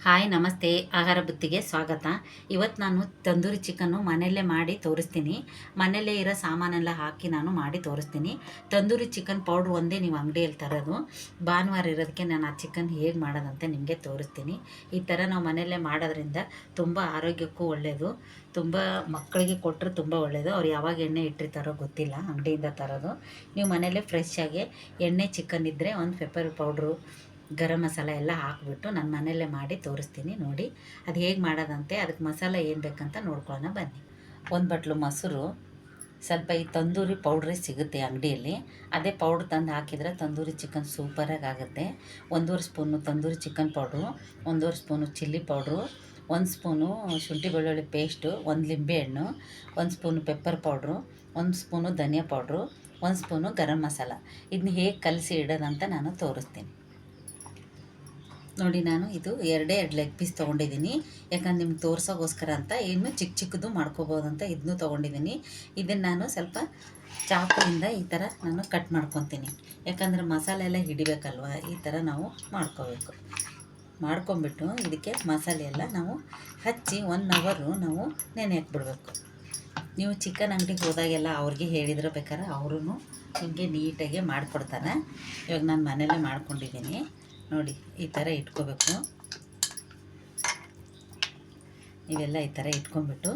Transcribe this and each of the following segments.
Hi ನಮಸ್ತೆ, ಆಹಾರ ಬುತ್ತಿಗೆ ಸ್ವಾಗತ. ಇವತ್ತು ನಾನು ತಂದೂರಿ ಚಿಕನ್ನು ಮನೆಯಲ್ಲೇ ಮಾಡಿ ತೋರಿಸ್ತೀನಿ. ಮನೆಯಲ್ಲೇ ಇರೋ ಸಾಮಾನೆಲ್ಲ ಹಾಕಿ ನಾನು ಮಾಡಿ ತೋರಿಸ್ತೀನಿ. ತಂದೂರಿ ಚಿಕನ್ ಪೌಡ್ರ್ ಒಂದೇ ನೀವು ಅಂಗಡಿಯಲ್ಲಿ ತರೋದು. ಭಾನುವಾರ ಇರೋದಕ್ಕೆ ನಾನು ಆ ಚಿಕನ್ ಹೇಗೆ ಮಾಡೋದಂತ ನಿಮಗೆ ತೋರಿಸ್ತೀನಿ. ಈ ಥರ ನಾವು ಮನೆಯಲ್ಲೇ ಮಾಡೋದ್ರಿಂದ ತುಂಬ ಆರೋಗ್ಯಕ್ಕೂ ಒಳ್ಳೆಯದು. ತುಂಬ ಮಕ್ಕಳಿಗೆ ಕೊಟ್ಟರೆ ತುಂಬ ಒಳ್ಳೆಯದು. ಅವ್ರು ಯಾವಾಗ ಎಣ್ಣೆ ಇಟ್ಟಿರ್ತಾರೋ ಗೊತ್ತಿಲ್ಲ, ಅಂಗಡಿಯಿಂದ ತರೋದು. ನೀವು ಮನೆಯಲ್ಲೇ ಫ್ರೆಶ್ ಆಗಿ ಎಣ್ಣೆ ಚಿಕನ್ ಇದ್ದರೆ ಒಂದು ಪೆಪ್ಪರ್ ಪೌಡ್ರು, ಗರಂ ಮಸಾಲ ಎಲ್ಲ ಹಾಕಿಬಿಟ್ಟು ನಾನು ಮನೆಯಲ್ಲೇ ಮಾಡಿ ತೋರಿಸ್ತೀನಿ. ನೋಡಿ ಅದು ಹೇಗೆ ಮಾಡೋದಂತೆ, ಅದಕ್ಕೆ ಮಸಾಲ ಏನು ಬೇಕಂತ ನೋಡ್ಕೊಳ್ಳೋಣ ಬನ್ನಿ. ಒಂದು ಬಟ್ಲು ಮೊಸರು, ಸ್ವಲ್ಪ ಈ ತಂದೂರಿ ಪೌಡ್ರೇ ಸಿಗುತ್ತೆ ಅಂಗಡಿಯಲ್ಲಿ, ಅದೇ ಪೌಡ್ರ್ ತಂದು ಹಾಕಿದರೆ ತಂದೂರಿ ಚಿಕನ್ ಸೂಪರಾಗಿ ಆಗುತ್ತೆ. 1.5 spoon tandoori chicken powder, 1.5 spoon chilli powder, 1 spoon ಶುಂಠಿ ಬೆಳ್ಳುಳ್ಳಿ ಪೇಸ್ಟು, 1 ಲಿಂಬೆಹಣ್ಣು, 1 ಸ್ಪೂನು ಪೆಪ್ಪರ್ ಪೌಡ್ರು, 1 ಸ್ಪೂನು ಧನಿಯಾ ಪೌಡ್ರು, 1 ಸ್ಪೂನು ಗರಂ ಮಸಾಲ. ಇದನ್ನ ಹೇಗೆ ಕಲಸಿ ಇಡೋದಂತ ನಾನು ತೋರಿಸ್ತೀನಿ. ನೋಡಿ, ನಾನು ಇದು 2 ಲೆಗ್ ಪೀಸ್ ತೊಗೊಂಡಿದ್ದೀನಿ. ಯಾಕಂದ್ರೆ ನಿಮ್ಗೆ ತೋರ್ಸೋಗೋಸ್ಕರ ಅಂತ ಇನ್ನು ಚಿಕ್ಕ ಚಿಕ್ಕದು ಮಾಡ್ಕೋಬೋದು ಅಂತ ಇದನ್ನು ತೊಗೊಂಡಿದ್ದೀನಿ. ಇದನ್ನು ನಾನು ಸ್ವಲ್ಪ ಚಾಕುವಿಂದ ಈ ಥರ ನಾನು ಕಟ್ ಮಾಡ್ಕೊತೀನಿ. ಯಾಕಂದರೆ ಮಸಾಲೆ ಎಲ್ಲ ಹಿಡಿಬೇಕಲ್ವ, ಈ ಥರ ನಾವು ಮಾಡ್ಕೋಬೇಕು. ಮಾಡ್ಕೊಂಬಿಟ್ಟು ಇದಕ್ಕೆ ಮಸಾಲೆ ಎಲ್ಲ ನಾವು ಹಚ್ಚಿ 1 ಅವರು ನಾವು ನೆನೆ ಹಾಕ್ಬಿಡ್ಬೇಕು. ನೀವು ಚಿಕನ್ ಅಂಗಡಿಗೆ ಹೋದಾಗೆಲ್ಲ ಅವ್ರಿಗೆ ಹೇಳಿದ್ರೆ ಬೇಕಾದ್ರೆ ಅವರು ನಿಮಗೆ ನೀಟಾಗಿ ಮಾಡಿಕೊಡ್ತಾರೆ. ಇವಾಗ ನಾನು ಮನೆಯಲ್ಲೇ ಮಾಡ್ಕೊಂಡಿದ್ದೀನಿ. ನೋಡಿ, ಈ ಥರ ಇಟ್ಕೋಬೇಕು. ಇವೆಲ್ಲ ಈ ಥರ ಇಟ್ಕೊಂಡ್ಬಿಟ್ಟು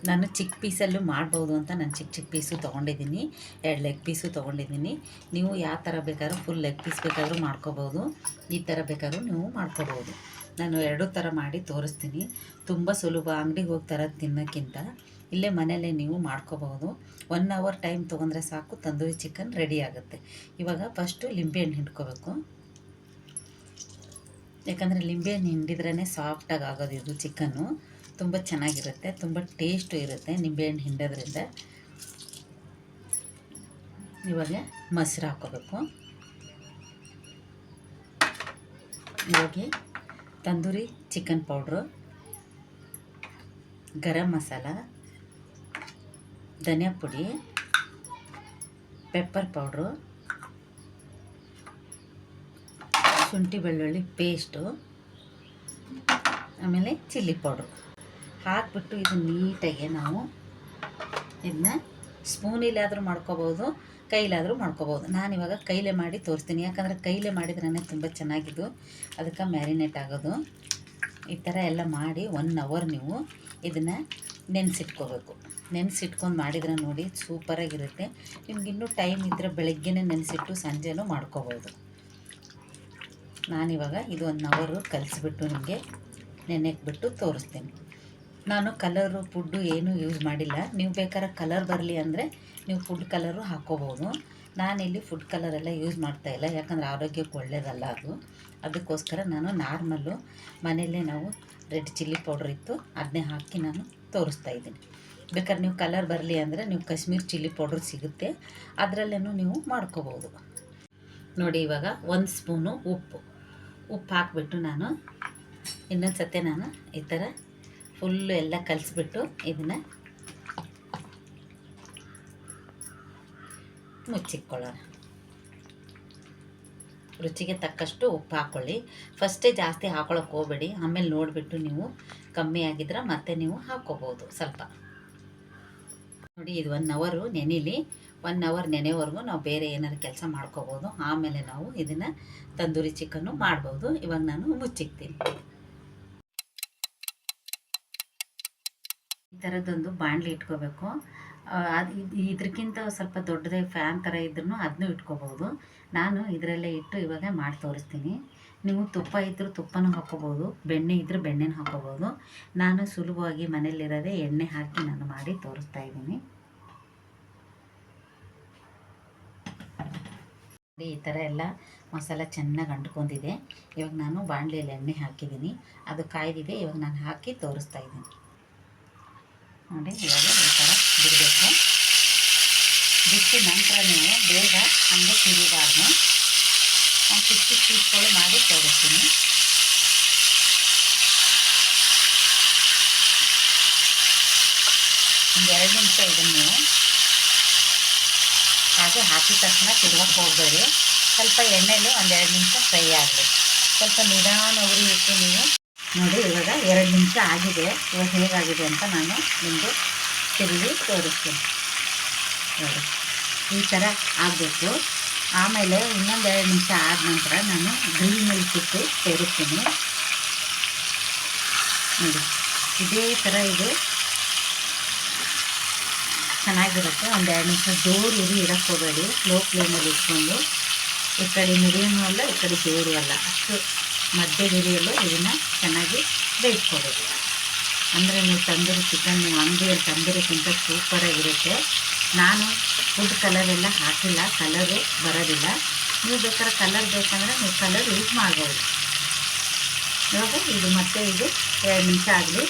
ನಾನು ಚಿಕ್ಕ ಪೀಸಲ್ಲೂ ಮಾಡ್ಬೋದು ಅಂತ ನಾನು ಚಿಕ್ಕ ಪೀಸು ತೊಗೊಂಡಿದ್ದೀನಿ. 2 ಲೆಗ್ ಪೀಸು ತೊಗೊಂಡಿದ್ದೀನಿ. ನೀವು ಯಾವ ಥರ ಬೇಕಾದ್ರೂ ಫುಲ್ ಲೆಗ್ ಪೀಸ್ ಬೇಕಾದರೂ ಮಾಡ್ಕೋಬೋದು, ಈ ಥರ ಬೇಕಾದ್ರೂ ನೀವು ಮಾಡ್ಕೋಬೋದು. ನಾನು 2 ಥರ ಮಾಡಿ ತೋರಿಸ್ತೀನಿ. ತುಂಬ ಸುಲಭ, ಅಂಗಡಿಗೆ ಹೋಗಿ ತರೋದು ತಿನ್ನೋಕ್ಕಿಂತ ಇಲ್ಲೇ ಮನೆಯಲ್ಲೇ ನೀವು ಮಾಡ್ಕೋಬೋದು. 1 ಅವರ್ ಟೈಮ್ ತೊಗೊಂಡ್ರೆ ಸಾಕು, ತಂದೂರಿ ಚಿಕನ್ ರೆಡಿ ಆಗುತ್ತೆ. ಇವಾಗ ಫಸ್ಟು ಲಿಂಬೆಹಣ್ಣು ಹಿಂಡ್ಕೋಬೇಕು. ಯಾಕಂದರೆ ಲಿಂಬೆಹಣ್ಣು ಹಿಂಡಿದ್ರೇ ಸಾಫ್ಟಾಗಿ ಆಗೋದು. ಇದು ಚಿಕನ್ನು ತುಂಬ ಚೆನ್ನಾಗಿರುತ್ತೆ, ತುಂಬ ಟೇಸ್ಟು ಇರುತ್ತೆ ನಿಂಬೆಹಣ್ಣು ಹಿಂಡೋದ್ರಿಂದ. ಇವಾಗ ಮೊಸರು ಹಾಕ್ಕೋಬೇಕು. ಇವಾಗ ತಂದೂರಿ ಚಿಕನ್ ಪೌಡ್ರು, ಗರಂ ಮಸಾಲ, ಧನಿಯಾ ಪುಡಿ, ಪೆಪ್ಪರ್ ಪೌಡ್ರು, ಶುಂಠಿ ಬೆಳ್ಳುಳ್ಳಿ ಪೇಸ್ಟು, ಆಮೇಲೆ ಚಿಲ್ಲಿ ಪೌಡ್ರು ಹಾಕಿಬಿಟ್ಟು ಇದು ನೀಟಾಗಿ ನಾವು ಇದನ್ನ ಸ್ಪೂನಿಲಾದರೂ ಮಾಡ್ಕೋಬೋದು, ಕೈಲಾದರೂ ಮಾಡ್ಕೋಬೋದು. ನಾನಿವಾಗ ಕೈಲೇ ಮಾಡಿ ತೋರಿಸ್ತೀನಿ. ಯಾಕಂದರೆ ಕೈಲೇ ಮಾಡಿದ್ರೇ ತುಂಬ ಚೆನ್ನಾಗಿದ್ದು, ಅದಕ್ಕೆ ಮ್ಯಾರಿನೇಟ್ ಆಗೋದು. ಈ ಥರ ಎಲ್ಲ ಮಾಡಿ 1 ಅವರ್ ನೀವು ಇದನ್ನು ನೆನೆಸಿಟ್ಕೋಬೇಕು. ನೆನೆಸಿಟ್ಕೊಂಡು ಮಾಡಿದ್ರೆ ನೋಡಿ ಸೂಪರಾಗಿರುತ್ತೆ. ನಿಮಗಿನ್ನೂ ಟೈಮ್ ಇದ್ದರೆ ಬೆಳಗ್ಗೆನೇ ನೆನೆಸಿಟ್ಟು ಸಂಜೆನೂ ಮಾಡ್ಕೋಬೋದು. ನಾನಿವಾಗ ಇದು 1 ಅವರು ಕಲಿಸ್ಬಿಟ್ಟು ನಿಮಗೆ ನೆನೆಕ್ಬಿಟ್ಟು ತೋರಿಸ್ತೀನಿ. ನಾನು ಕಲರು ಫುಡ್ಡು ಏನೂ ಯೂಸ್ ಮಾಡಿಲ್ಲ. ನೀವು ಬೇಕಾದ್ರೆ ಕಲರ್ ಬರಲಿ ಅಂದರೆ ನೀವು ಫುಡ್ ಕಲರು ಹಾಕ್ಕೋಬೋದು. ನಾನಿಲ್ಲಿ ಫುಡ್ ಕಲರೆಲ್ಲ ಯೂಸ್ ಮಾಡ್ತಾಯಿಲ್ಲ, ಯಾಕಂದರೆ ಆರೋಗ್ಯಕ್ಕೆ ಒಳ್ಳೆಯದಲ್ಲ ಅದು. ಅದಕ್ಕೋಸ್ಕರ ನಾನು ನಾರ್ಮಲ್ಲು ಮನೆಯಲ್ಲೇ ನಾವು ರೆಡ್ ಚಿಲ್ಲಿ ಪೌಡ್ರ್ ಇತ್ತು, ಅದನ್ನೇ ಹಾಕಿ ನಾನು ತೋರಿಸ್ತಾಯಿದ್ದೀನಿ. ಬೇಕಾದ್ರೆ ನೀವು ಕಲರ್ ಬರಲಿ ಅಂದರೆ ನೀವು ಕಾಶ್ಮೀರ್ ಚಿಲ್ಲಿ ಪೌಡ್ರ್ ಸಿಗುತ್ತೆ, ಅದರಲ್ಲೇನೂ ನೀವು ಮಾಡ್ಕೋಬೋದು. ನೋಡಿ, ಇವಾಗ 1 ಸ್ಪೂನು ಉಪ್ಪು ಹಾಕಿಬಿಟ್ಟು ನಾನು ಇನ್ನೊಂದು ಸತಿ ನಾನು ಈ ಥರ ಫುಲ್ಲು ಎಲ್ಲ ಕಲಿಸ್ಬಿಟ್ಟು ಇದನ್ನು ಮುಚ್ಚಿಟ್ಕೊಳ್ಳೋಣ. ರುಚಿಗೆ ತಕ್ಕಷ್ಟು ಉಪ್ಪು ಹಾಕ್ಕೊಳ್ಳಿ. ಫಸ್ಟೇ ಜಾಸ್ತಿ ಹಾಕ್ಕೊಳ್ಳೋಕೆ ಹೋಗಬೇಡಿ, ಆಮೇಲೆ ನೋಡಿಬಿಟ್ಟು ನೀವು ಕಮ್ಮಿ ಆಗಿದ್ರೆ ಮತ್ತೆ ನೀವು ಹಾಕ್ಕೋಬೋದು ಸ್ವಲ್ಪ. ನೋಡಿ, ಇದು 1 ಅವರು ನೆನೆಲಿ. 1 ಅವರ್ ನೆನೆವರೆಗೂ ನಾವು ಬೇರೆ ಏನಾದ್ರು ಕೆಲಸ ಮಾಡ್ಕೋಬೋದು. ಆಮೇಲೆ ನಾವು ಇದನ್ನು ತಂದೂರಿ ಚಿಕನ್ನು ಮಾಡ್ಬೋದು. ಇವಾಗ ನಾನು ಮುಚ್ಚಿಕ್ತೀನಿ. ಈ ಥರದ್ದೊಂದು ಬಾಣಲಿ ಇಟ್ಕೋಬೇಕು. ಅದು ಇದಕ್ಕಿಂತ ಸ್ವಲ್ಪ ದೊಡ್ಡದೇ ಫ್ಯಾನ್ ಥರ ಇದ್ರೂ ಅದನ್ನೂ ಇಟ್ಕೋಬೋದು. ನಾನು ಇದರಲ್ಲೇ ಇಟ್ಟು ಇವಾಗ ಮಾಡಿ ತೋರಿಸ್ತೀನಿ. ನೀವು ತುಪ್ಪ ಇದ್ದರೂ ತುಪ್ಪನೂ ಹಾಕ್ಕೋಬೋದು, ಬೆಣ್ಣೆ ಇದ್ದರೂ ಬೆಣ್ಣೆನೂ ಹಾಕ್ಕೋಬೋದು. ನಾನು ಸುಲಭವಾಗಿ ಮನೇಲಿರೋದೇ ಎಣ್ಣೆ ಹಾಕಿ ನಾನು ಮಾಡಿ ತೋರಿಸ್ತಾ ಇದ್ದೀನಿ. ಈ ಥರ ಎಲ್ಲ ಮಸಾಲ ಚೆನ್ನಾಗಿ ಅಂಟ್ಕೊಂಡಿದೆ. ಇವಾಗ ನಾನು ಬಾಣಲಿಯಲ್ಲಿ ಎಣ್ಣೆ ಹಾಕಿದ್ದೀನಿ, ಅದು ಕಾಯ್ದಿದೆ. ಇವಾಗ ನಾನು ಹಾಕಿ ತೋರಿಸ್ತಾ ಇದ್ದೀನಿ. ನೋಡಿ, ಇವಾಗ ಈ ಥರ ಬಿಡಬೇಕು. ಬಿಟ್ಟಿದ ನಂತರ ನೀವು ಬೇಗ ಹಂಗೆ ತಿರುಗಬಾರ್ದು. ಒಂದು ಚಿಕ್ಕ ಪೀಸ್ಗಳು ಮಾಡಿ ತೋರಿಸ್ತೀನಿ. ಒಂದು 2 ನಿಮಿಷ ಇದನ್ನು ನೀವು ಹಾಗೆ ಹಾಕಿದ ತಕ್ಷಣ ತಿರುಗಕ್ಕೆ ಹೋಗಬೇಡಿ. ಸ್ವಲ್ಪ ಎಣ್ಣೆಲಿ ಒಂದು 2 ನಿಮಿಷ ಫ್ರೈ ಆಗಲಿ. ಸ್ವಲ್ಪ ನಿಧಾನ ಉರಿ ಇಟ್ಟು ನೀವು ನೋಡಿ. ಇವಾಗ 2 ನಿಮಿಷ ಆಗಿದೆ. ಇವಾಗ ಹೇಗಾಗಿದೆ ಅಂತ ನಾನು ನಿಮಗೆ ತಿರುಗಿ ತೋರಿಸ್ತೀನಿ ನೋಡಿ. ಈ ಥರ ಆಗಬೇಕು. ಆಮೇಲೆ ಇನ್ನೊಂದು 2 ನಿಮಿಷ ಆದ ನಂತರ ನಾನು ಗ್ರಿಲ್ ಮೇಲೆ ಸುಟ್ಟು ಸೇರಿಸ್ತೀನಿ ನೋಡಿ. ಇದೇ ಥರ ಇದು ಚೆನ್ನಾಗಿರುತ್ತೆ. ಒಂದು 2 ನಿಮಿಷ ಜೋರು ಉರಿ ಇಡಕ್ಕೆ ಹೋಗಬೇಡಿ. ಲೋ ಫ್ಲೇಮಲ್ಲಿ ಇಟ್ಕೊಂಡು ಈ ಕಡೆ ಮೀಡಿಯಮು ಅಲ್ಲ, ಈ ಕಡೆ ಜೋರು ಅಲ್ಲ, ಅಷ್ಟು ಮಧ್ಯದ ಉರಿಯಲ್ಲೂ ಇದನ್ನು ಚೆನ್ನಾಗಿ ಬೇಯಿಸ್ಕೋಬೇಕು. ಅಂದರೆ ನೀವು ತಂದೂರಿ ಚಿಕನ್ ನೀವು ಅಂಗಡಿಯಲ್ಲಿ ತಂದೂರಿಗಿಂತ ಸೂಪರಾಗಿರುತ್ತೆ. ನಾನು ಫುಡ್ ಕಲರೆಲ್ಲ ಹಾಕಿಲ್ಲ, ಕಲರು ಬರೋದಿಲ್ಲ. ನೀವು ಬೇಕಾದ್ರೆ ಕಲರ್ ಬೇಕಂದರೆ ನೀವು ಕಲರ್ ಯೂಸ್ ಮಾಡ್ಬೋದು. ಇವಾಗ ಇದು ಮತ್ತೆ ಇದು 2 ನಿಮಿಷ ಆಗಲಿ.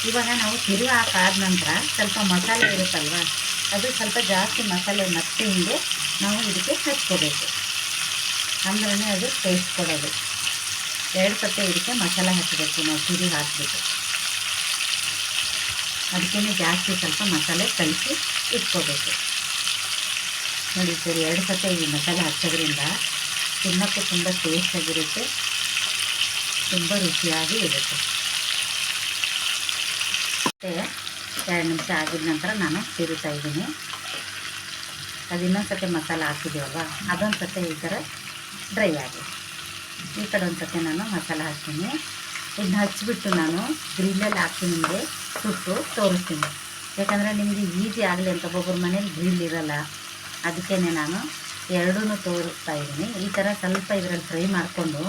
ಇವಾಗ ನಾವು ತಿರುಗಿ ಹಾಕಾದ ನಂತರ ಸ್ವಲ್ಪ ಮಸಾಲೆ ಇರುತ್ತಲ್ವ, ಅದು ಸ್ವಲ್ಪ ಜಾಸ್ತಿ ಮಸಾಲೆ ಮತ್ತೆ ಹಿಂಗೆ ನಾವು ಇದಕ್ಕೆ ಹಚ್ಕೋಬೇಕು. ಅಂದ್ರೆ ಅದು ಟೇಸ್ಟ್ ಕೊಡೋದು. 2 ಸತಿ ಇದಕ್ಕೆ ಮಸಾಲೆ ಹಾಕಬೇಕು ನಾವು ತಿರುಗಿ ಹಾಕಿಬಿಟ್ಟು. ಅದಕ್ಕೇ ಜಾಸ್ತಿ ಸ್ವಲ್ಪ ಮಸಾಲೆ ಕಲಿಸಿ ಇಟ್ಕೋಬೇಕು ನೋಡಿ. ಸರಿ 2 ಸತಿ ಈ ಮಸಾಲೆ ಹಚ್ಚೋದ್ರಿಂದ ತಿನ್ನೋಕ್ಕೂ ತುಂಬ ಟೇಸ್ಟಾಗಿರುತ್ತೆ, ತುಂಬ ರುಚಿಯಾಗಿ ಇರುತ್ತೆ. ಮತ್ತು 2 ನಿಮಿಷ ಆಗಿದ ನಂತರ ನಾನು ತಿರುಗ್ತಾ ಇದ್ದೀನಿ. ಅದು ಇನ್ನೊಂದು ಸತಿ ಮಸಾಲೆ ಹಾಕಿದ್ದೀವಲ್ವ, ಅದೊಂದು ಸತಿ ಈ ಥರ ಡ್ರೈ ಆಗಿ ಈ ಕಡೆ ಒಂದು ಸತಿ ನಾನು ಮಸಾಲೆ ಹಾಕ್ತೀನಿ. ಇದನ್ನ ಹಚ್ಚಿಬಿಟ್ಟು ನಾನು ಗ್ರಿಲ್ಲಲ್ಲಿ ಹಾಕಿ ನಿಮಗೆ ಸುಟ್ಟು ತೋರಿಸ್ತೀನಿ. ಯಾಕಂದರೆ ನಿಮಗೆ ಈಸಿ ಆಗಲಿ ಅಂತ ಒಬ್ಬೊಬ್ಬರ ಮನೇಲಿ ಗ್ರಿಲ್ ಇರೋಲ್ಲ, ಅದಕ್ಕೇ ನಾನು ಎರಡೂ ತೋರಿಸ್ತಾ ಇದ್ದೀನಿ. ಈ ಥರ ಸ್ವಲ್ಪ ಇದರಲ್ಲಿ ಫ್ರೈ ಮಾಡಿಕೊಂಡು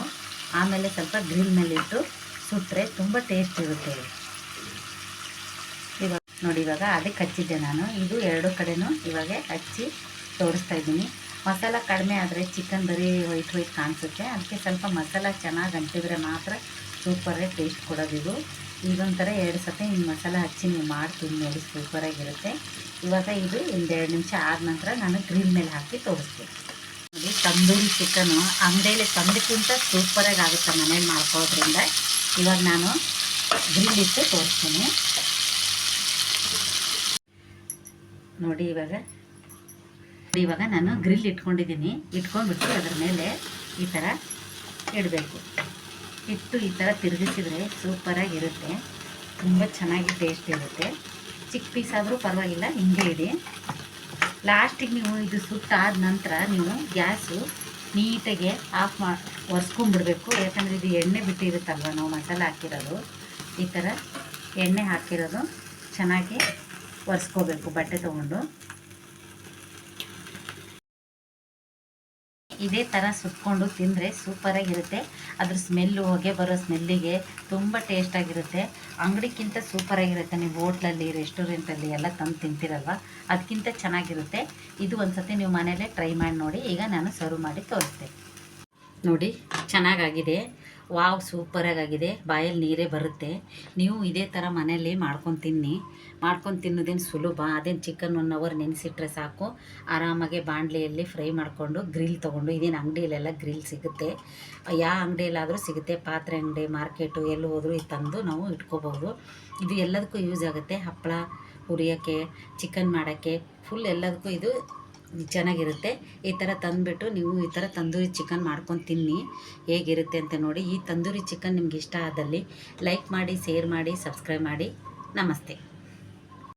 ಆಮೇಲೆ ಸ್ವಲ್ಪ ಗ್ರಿಲ್ ಮೇಲೆ ಇಟ್ಟು ಸುಟ್ಟರೆ ತುಂಬ ಟೇಸ್ಟ್ ಇರುತ್ತೆ. ಇವಾಗ ನೋಡಿ, ಇವಾಗ ಅದಕ್ಕೆ ಹಚ್ಚಿದ್ದೆ ನಾನು. ಇದು 2 ಕಡೆನೂ ಇವಾಗ ಹಚ್ಚಿ ತೋರಿಸ್ತಾ ಇದ್ದೀನಿ. ಮಸಾಲ ಕಡಿಮೆ ಆದರೆ ಚಿಕನ್ ಬರೀ ವೈಟ್ ಕಾಣಿಸುತ್ತೆ. ಅದಕ್ಕೆ ಸ್ವಲ್ಪ ಮಸಾಲ ಚೆನ್ನಾಗಿ ಅಂಟಿದ್ರೆ ಮಾತ್ರ ಸೂಪರಾಗಿ ಟೇಸ್ಟ್ ಕೊಡೋದಿದು. ಇದೊಂಥರ 2 ಸತಿ ಹಿಂಗೆ ಮಸಾಲ ಹಚ್ಚಿ ನೀವು ಮಾಡ್ತೀನಿ ನೋಡಿ, ಸೂಪರಾಗಿರುತ್ತೆ. ಇವಾಗ ಇದು ಒಂದು 2 ನಿಮಿಷ ಆದ ನಂತರ ನಾನು ಗ್ರಿಲ್ ಮೇಲೆ ಹಾಕಿ ತೋರಿಸ್ತೀನಿ ನೋಡಿ. ತಂದೂರಿ ಚಿಕನು ಅಂಗಡಿಯಲ್ಲಿ ತಂದಕ್ಕಿಂತ ಸೂಪರಾಗಿ ಆಗುತ್ತೆ ಮನೇಲಿ ಮಾಡ್ಕೊಳ್ಳೋದ್ರಿಂದ. ಇವಾಗ ನಾನು ಗ್ರಿಲ್ ಇಟ್ಟು ತೋರಿಸ್ತೀನಿ ನೋಡಿ. ಇವಾಗ ನಾನು ಗ್ರಿಲ್ ಇಟ್ಕೊಂಡಿದ್ದೀನಿ. ಇಟ್ಕೊಂಡ್ಬಿಟ್ಟು ಅದರ ಮೇಲೆ ಈ ಥರ ಇಡಬೇಕು. ಇಟ್ಟು ಈ ಥರ ತಿರುಗಿಸಿದ್ರೆ ಸೂಪರಾಗಿರುತ್ತೆ, ತುಂಬ ಚೆನ್ನಾಗಿ ಟೇಸ್ಟ್ ಇರುತ್ತೆ. ಚಿಕ್ಕ ಪೀಸ್ ಆದರೂ ಪರವಾಗಿಲ್ಲ, ಹಿಂಗೆ ಇಡಿ. ಲಾಸ್ಟಿಗೆ ನೀವು ಇದು ಸುಟ್ಟಾದ ನಂತರ ನೀವು ಗ್ಯಾಸು ನೀಟಾಗಿ ಆಫ್ ಒರೆಸ್ಕೊಂಡ್ಬಿಡ್ಬೇಕು. ಯಾಕಂದರೆ ಇದು ಎಣ್ಣೆ ಬಿಟ್ಟಿರುತ್ತಲ್ವ, ನಾವು ಮಸಾಲೆ ಹಾಕಿರೋದು, ಈ ಥರ ಎಣ್ಣೆ ಹಾಕಿರೋದು ಚೆನ್ನಾಗಿ ಒರೆಸ್ಕೋಬೇಕು ಬಟ್ಟೆ ತೊಗೊಂಡು. ಇದೇ ಥರ ಸುಟ್ಕೊಂಡು ತಿಂದರೆ ಸೂಪರಾಗಿರುತ್ತೆ. ಅದ್ರ ಸ್ಮೆಲ್ಲು, ಹೊಗೆ ಬರೋ ಸ್ಮೆಲ್ಲಿಗೆ ತುಂಬ ಟೇಸ್ಟಾಗಿರುತ್ತೆ. ಅಂಗಡಿಗಿಂತ ಸೂಪರಾಗಿರುತ್ತೆ. ನೀವು ಹೋಟ್ಲಲ್ಲಿ, ರೆಸ್ಟೋರೆಂಟಲ್ಲಿ ಎಲ್ಲ ತಂದು ತಿಂತೀರಲ್ವ, ಅದಕ್ಕಿಂತ ಚೆನ್ನಾಗಿರುತ್ತೆ. ಇದು ಒಂದು ಸತಿ ನೀವು ಮನೇಲೇ ಟ್ರೈ ಮಾಡಿ ನೋಡಿ. ಈಗ ನಾನು ಸರ್ವ್ ಮಾಡಿ ತೋರಿಸ್ತೆ ನೋಡಿ. ಚೆನ್ನಾಗಾಗಿದೆ, ವಾವ್, ಸೂಪರಾಗಿದೆ. ಬಾಯಲ್ಲಿ ನೀರೇ ಬರುತ್ತೆ. ನೀವು ಇದೇ ಥರ ಮನೇಲಿ ಮಾಡ್ಕೊಂಡು ತಿನ್ನಿ. ಮಾಡ್ಕೊಂಡು ತಿನ್ನೋದೇನು ಸುಲಭ. ಅದೇನು ಚಿಕನ್ 1 ಅವರ್ ನೆನೆಸಿಟ್ರೆ ಸಾಕು. ಆರಾಮಾಗೆ ಬಾಣಲೆಯಲ್ಲಿ ಫ್ರೈ ಮಾಡಿಕೊಂಡು ಗ್ರಿಲ್ ತೊಗೊಂಡು, ಇದೇನು ಅಂಗಡಿಯಲ್ಲೆಲ್ಲ ಗ್ರಿಲ್ ಸಿಗುತ್ತೆ, ಯಾವ ಅಂಗಡಿಯಲ್ಲಾದರೂ ಸಿಗುತ್ತೆ. ಪಾತ್ರೆ ಅಂಗಡಿ, ಮಾರ್ಕೆಟು, ಎಲ್ಲಿ ಹೋದರೂ ಇದು ತಂದು ನಾವು ಇಟ್ಕೋಬೋದು. ಇದು ಎಲ್ಲದಕ್ಕೂ ಯೂಸ್ ಆಗುತ್ತೆ. ಹಪ್ಪಳ ಹುರಿಯೋಕ್ಕೆ, ಚಿಕನ್ ಮಾಡೋಕ್ಕೆ, ಫುಲ್ ಎಲ್ಲದಕ್ಕೂ ಇದು ಚೆನ್ನಾಗಿರುತ್ತೆ. ಈ ಥರ ತಂದುಬಿಟ್ಟು ನೀವು ಈ ಥರ ತಂದೂರಿ ಚಿಕನ್ ಮಾಡ್ಕೊಂಡು ತಿನ್ನಿ, ಹೇಗಿರುತ್ತೆ ಅಂತ ನೋಡಿ. ಈ ತಂದೂರಿ ಚಿಕನ್ ನಿಮ್ಗೆ ಇಷ್ಟ ಆದಲ್ಲಿ ಲೈಕ್ ಮಾಡಿ, ಶೇರ್ ಮಾಡಿ, ಸಬ್ಸ್ಕ್ರೈಬ್ ಮಾಡಿ. ನಮಸ್ತೆ.